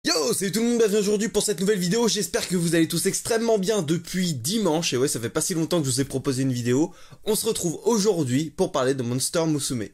Yo, salut tout le monde, bienvenue aujourd'hui pour cette nouvelle vidéo, j'espère que vous allez tous extrêmement bien depuis dimanche, et ouais, ça fait pas si longtemps que je vous ai proposé une vidéo. On se retrouve aujourd'hui pour parler de Monster Musume.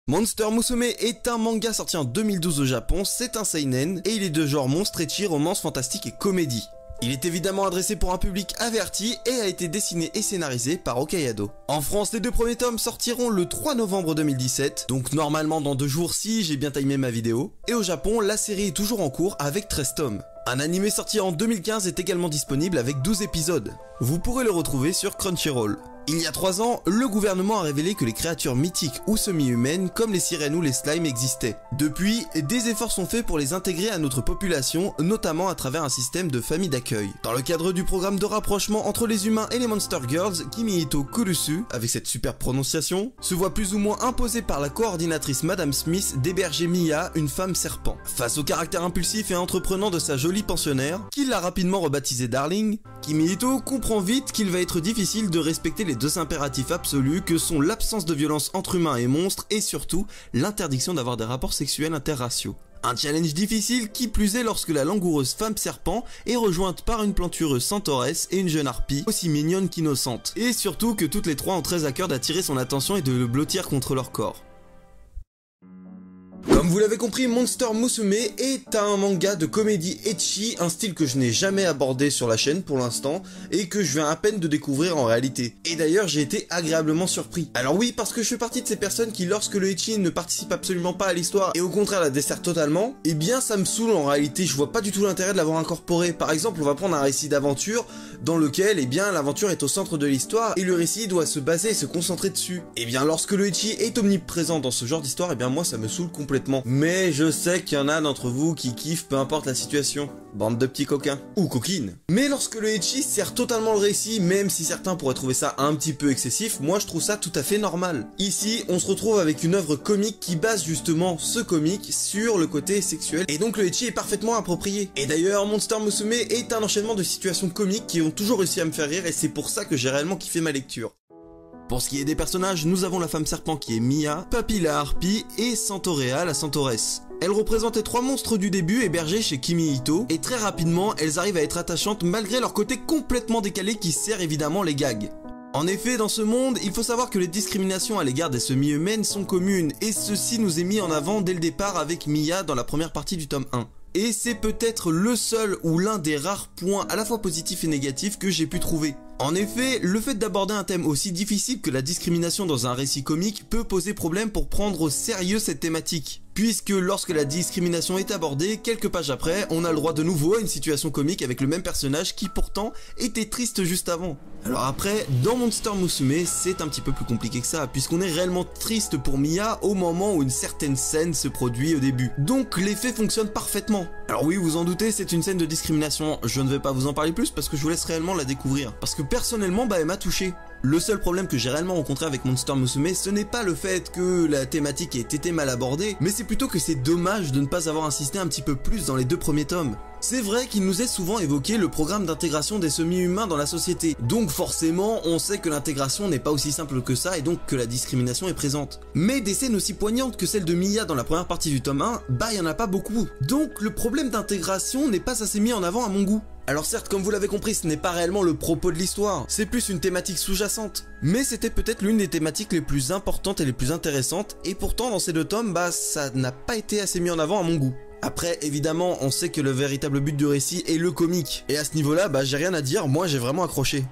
Monster Musume est un manga sorti en 2012 au Japon, c'est un seinen, et il est de genre monstre, ecchi, romance, fantastique et comédie. Il est évidemment adressé pour un public averti et a été dessiné et scénarisé par Okayado. En France, les deux premiers tomes sortiront le 3 novembre 2017, donc normalement dans 2 jours si j'ai bien timé ma vidéo. Et au Japon, la série est toujours en cours avec 13 tomes. Un animé sorti en 2015 est également disponible avec 12 épisodes. Vous pourrez le retrouver sur Crunchyroll. Il y a 3 ans, le gouvernement a révélé que les créatures mythiques ou semi-humaines comme les sirènes ou les slimes existaient. Depuis, des efforts sont faits pour les intégrer à notre population, notamment à travers un système de famille d'accueil. Dans le cadre du programme de rapprochement entre les humains et les Monster Girls, Kimihito Kurusu, avec cette superbe prononciation, se voit plus ou moins imposé par la coordinatrice Madame Smith d'héberger Mia, une femme serpent. Face au caractère impulsif et entreprenant de sa jolie pensionnaire, qui l'a rapidement rebaptisée Darling, Kimihito comprend vite qu'il va être difficile de respecter les 2 impératifs absolus que sont l'absence de violence entre humains et monstres et surtout l'interdiction d'avoir des rapports sexuels interraciaux. Un challenge difficile qui plus est lorsque la langoureuse femme serpent est rejointe par une plantureuse centauresse et une jeune harpie aussi mignonne qu'innocente. Et surtout que toutes les 3 ont très à cœur d'attirer son attention et de le blottir contre leur corps. Comme vous l'avez compris, Monster Musume est un manga de comédie ecchi, un style que je n'ai jamais abordé sur la chaîne pour l'instant, et que je viens à peine de découvrir en réalité. Et d'ailleurs, j'ai été agréablement surpris. Alors oui, parce que je fais partie de ces personnes qui, lorsque le ecchi ne participe absolument pas à l'histoire, et au contraire la dessert totalement, eh bien ça me saoule en réalité, je vois pas du tout l'intérêt de l'avoir incorporé. Par exemple, on va prendre un récit d'aventure, dans lequel, eh bien, l'aventure est au centre de l'histoire, et le récit doit se baser et se concentrer dessus. Eh bien, lorsque le ecchi est omniprésent dans ce genre d'histoire, eh bien moi ça me saoule complètement. Mais je sais qu'il y en a d'entre vous qui kiffent peu importe la situation. Bande de petits coquins. Ou coquines. Mais lorsque le ecchi sert totalement le récit, même si certains pourraient trouver ça un petit peu excessif, moi je trouve ça tout à fait normal. Ici, on se retrouve avec une œuvre comique qui base justement ce comique sur le côté sexuel, et donc le ecchi est parfaitement approprié. Et d'ailleurs, Monster Musume est un enchaînement de situations comiques qui ont toujours réussi à me faire rire, et c'est pour ça que j'ai réellement kiffé ma lecture. Pour ce qui est des personnages, nous avons la femme serpent qui est Mia, Papy la harpie et Centaurea la centauresse. Elles représentent les 3 monstres du début hébergés chez Kimihito, et très rapidement, elles arrivent à être attachantes malgré leur côté complètement décalé qui sert évidemment les gags. En effet, dans ce monde, il faut savoir que les discriminations à l'égard des semi-humaines sont communes, et ceci nous est mis en avant dès le départ avec Mia dans la première partie du tome 1. Et c'est peut-être le seul ou l'un des rares points à la fois positifs et négatifs que j'ai pu trouver. En effet, le fait d'aborder un thème aussi difficile que la discrimination dans un récit comique peut poser problème pour prendre au sérieux cette thématique. Puisque lorsque la discrimination est abordée, quelques pages après, on a le droit de nouveau à une situation comique avec le même personnage qui pourtant était triste juste avant. Alors après, dans Monster Musume, c'est un petit peu plus compliqué que ça, puisqu'on est réellement triste pour Mia au moment où une certaine scène se produit au début. Donc l'effet fonctionne parfaitement. Alors oui, vous en doutez, c'est une scène de discrimination, je ne vais pas vous en parler plus parce que je vous laisse réellement la découvrir. Parce que personnellement, elle m'a touché. Le seul problème que j'ai réellement rencontré avec Monster Musume, ce n'est pas le fait que la thématique ait été mal abordée, mais c'est plutôt que c'est dommage de ne pas avoir insisté un petit peu plus dans les 2 premiers tomes. C'est vrai qu'il nous est souvent évoqué le programme d'intégration des semi-humains dans la société, donc forcément on sait que l'intégration n'est pas aussi simple que ça et donc que la discrimination est présente. Mais des scènes aussi poignantes que celle de Mia dans la première partie du tome 1, il y en a pas beaucoup. Donc le problème d'intégration n'est pas assez mis en avant à mon goût. Alors certes, comme vous l'avez compris, ce n'est pas réellement le propos de l'histoire, c'est plus une thématique sous-jacente. Mais c'était peut-être l'une des thématiques les plus importantes et les plus intéressantes, et pourtant dans ces 2 tomes, ça n'a pas été assez mis en avant à mon goût. Après, évidemment, on sait que le véritable but du récit est le comique, et à ce niveau-là, j'ai rien à dire, moi j'ai vraiment accroché.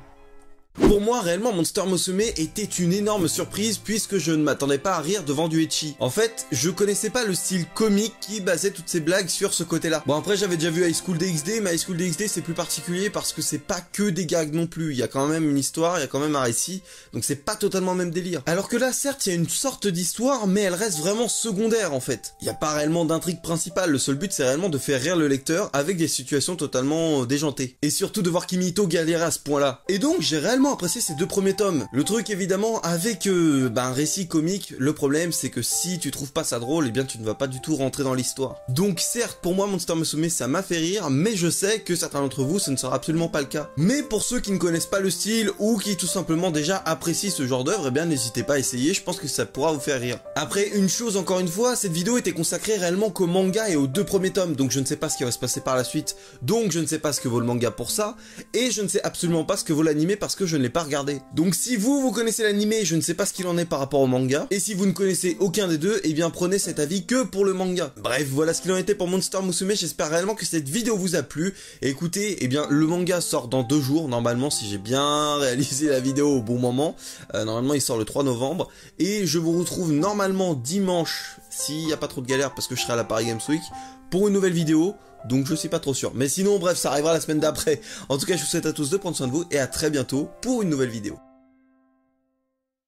Pour moi, réellement, Monster Musume était une énorme surprise puisque je ne m'attendais pas à rire devant du ecchi. En fait, je connaissais pas le style comique qui basait toutes ces blagues sur ce côté-là. Bon, après, j'avais déjà vu High School DxD, mais High School DxD c'est plus particulier parce que c'est pas que des gags non plus. Il y a quand même une histoire, il y a quand même un récit, donc c'est pas totalement le même délire. Alors que là, certes, il y a une sorte d'histoire, mais elle reste vraiment secondaire en fait. Il y a pas réellement d'intrigue principale, le seul but c'est réellement de faire rire le lecteur avec des situations totalement déjantées. Et surtout de voir Kimihito galérer à ce point-là. Et donc, j'ai réellement vraiment apprécié ces 2 premiers tomes. Le truc évidemment avec un récit comique, le problème c'est que si tu trouves pas ça drôle, eh bien tu ne vas pas du tout rentrer dans l'histoire. Donc certes, pour moi Monster Musume ça m'a fait rire, mais je sais que certains d'entre vous ce ne sera absolument pas le cas. Mais pour ceux qui ne connaissent pas le style ou qui tout simplement déjà apprécient ce genre d'œuvre, eh bien n'hésitez pas à essayer, je pense que ça pourra vous faire rire. Après, une chose encore une fois, cette vidéo était consacrée réellement qu'au manga et aux 2 premiers tomes, donc je ne sais pas ce qui va se passer par la suite, donc je ne sais pas ce que vaut le manga pour ça, et je ne sais absolument pas ce que vaut l'anime parce que je ne l'ai pas regardé. Donc si vous connaissez l'anime, je ne sais pas ce qu'il en est par rapport au manga, et si vous ne connaissez aucun des deux, eh bien prenez cet avis que pour le manga. Bref, voilà ce qu'il en était pour Monster Musume, j'espère réellement que cette vidéo vous a plu, et écoutez, eh bien le manga sort dans 2 jours, normalement si j'ai bien réalisé la vidéo au bon moment, normalement il sort le 3 novembre, et je vous retrouve normalement dimanche, s'il n'y a pas trop de galère parce que je serai à la Paris Games Week, pour une nouvelle vidéo, donc je suis pas trop sûr. Mais sinon, bref, ça arrivera la semaine d'après. En tout cas, je vous souhaite à tous de prendre soin de vous, et à très bientôt pour une nouvelle vidéo.